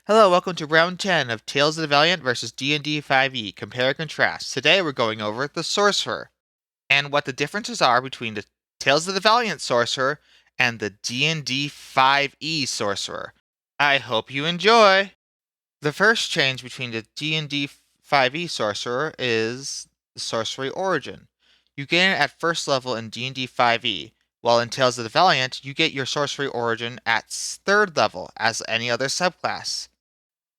Hello, welcome to round 10 of Tales of the Valiant versus D&D 5e, Compare and Contrast. Today we're going over the Sorcerer, and what the differences are between the Tales of the Valiant Sorcerer and the D&D 5e Sorcerer. I hope you enjoy! The first change between the D&D 5e Sorcerer is the Sorcery Origin. You gain it at first level in D&D 5e, while in Tales of the Valiant, you get your Sorcery Origin at third level as any other subclass.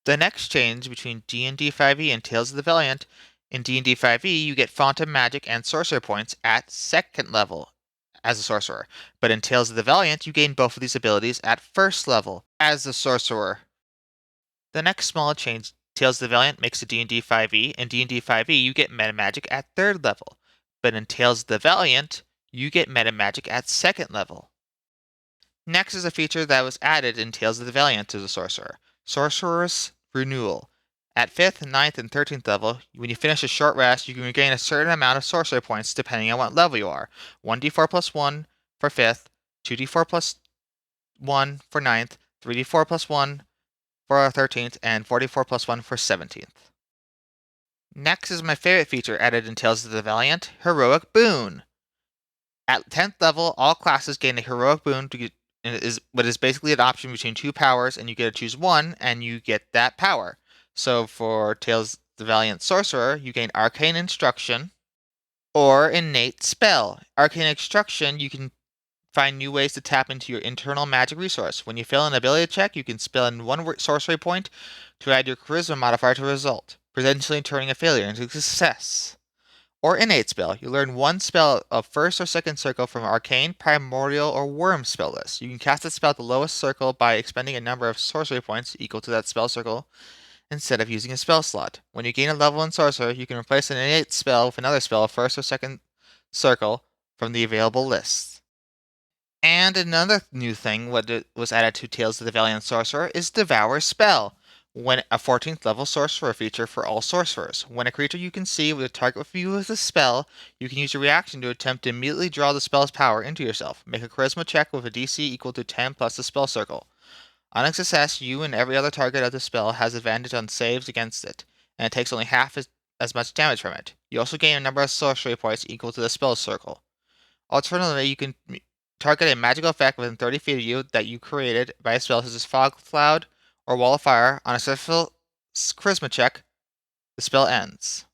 The next change between D&D 5e and Tales of the Valiant, in D&D 5e you get Phantom Magic and Sorcerer points at second level as a sorcerer, but in Tales of the Valiant you gain both of these abilities at first level as a sorcerer. The next small change Tales of the Valiant makes to D&D 5e. In D&D 5e you get Meta Magic at third level, but in Tales of the Valiant you get Meta Magic at second level. Next is a feature that was added in Tales of the Valiant to the Sorcerer, Sorcerer's Renewal. At 5th, 9th, and 13th level, when you finish a short rest, you can regain a certain amount of Sorcerer points depending on what level you are. 1d4 plus 1 for 5th, 2d4 plus 1 for 9th, 3d4 plus 1 for 13th, and 4d4 plus 1 for 17th. Next is my favorite feature added in Tales of the Valiant, Heroic Boon. At 10th level, all classes gain a Heroic Boon what is basically an option between two powers, and you get to choose one, and you get that power. So for Tales the Valiant Sorcerer, you gain Arcane Instruction or Innate Spell. Arcane Instruction, you can find new ways to tap into your internal magic resource. When you fail an ability check, you can spend one sorcery point to add your Charisma modifier to a result, potentially turning a failure into a success. Or Innate Spell. You learn one spell of first or second circle from Arcane, Primordial, or Worm spell list. You can cast that spell at the lowest circle by expending a number of sorcery points equal to that spell circle instead of using a spell slot. When you gain a level in Sorcerer, you can replace an innate spell with another spell of first or second circle from the available lists. And another new thing what was added to Tales of the Valiant Sorcerer is Devour Spell. When a 14th level sorcerer feature for all sorcerers. When a creature you can see with a target view with a spell, you can use your reaction to attempt to immediately draw the spell's power into yourself. Make a charisma check with a DC equal to 10 plus the spell circle. On a success, you and every other target of the spell has advantage on saves against it, and it takes only half as much damage from it. You also gain a number of sorcery points equal to the spell circle. Alternatively, you can target a magical effect within 30 feet of you that you created by a spell such as Fog Cloud or Wall of Fire. On a successful charisma check, the spell ends.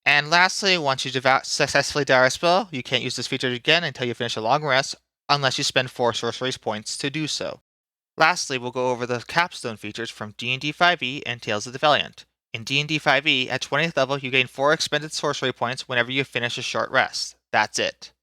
And lastly, once you successfully devour a spell, you can't use this feature again until you finish a long rest, unless you spend 4 sorcery points to do so. Lastly, we'll go over the capstone features from D&D 5e and Tales of the Valiant. In D&D 5e, at 20th level, you gain 4 expended sorcery points whenever you finish a short rest. That's it.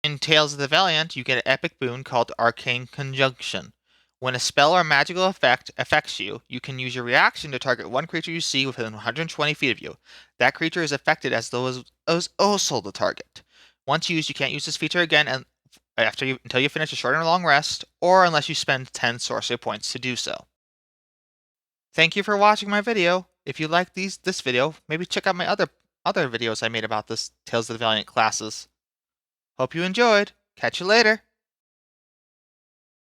In Tales of the Valiant, you get an epic boon called Arcane Conjunction. When a spell or magical effect affects you, you can use your reaction to target one creature you see within 120 feet of you. That creature is affected as though it was also the target. Once used, you can't use this feature again until you finish a short or long rest, or unless you spend 10 sorcery points to do so. Thank you for watching my video. If you like this video, maybe check out my other videos I made about this Tales of the Valiant classes. Hope you enjoyed. Catch you later.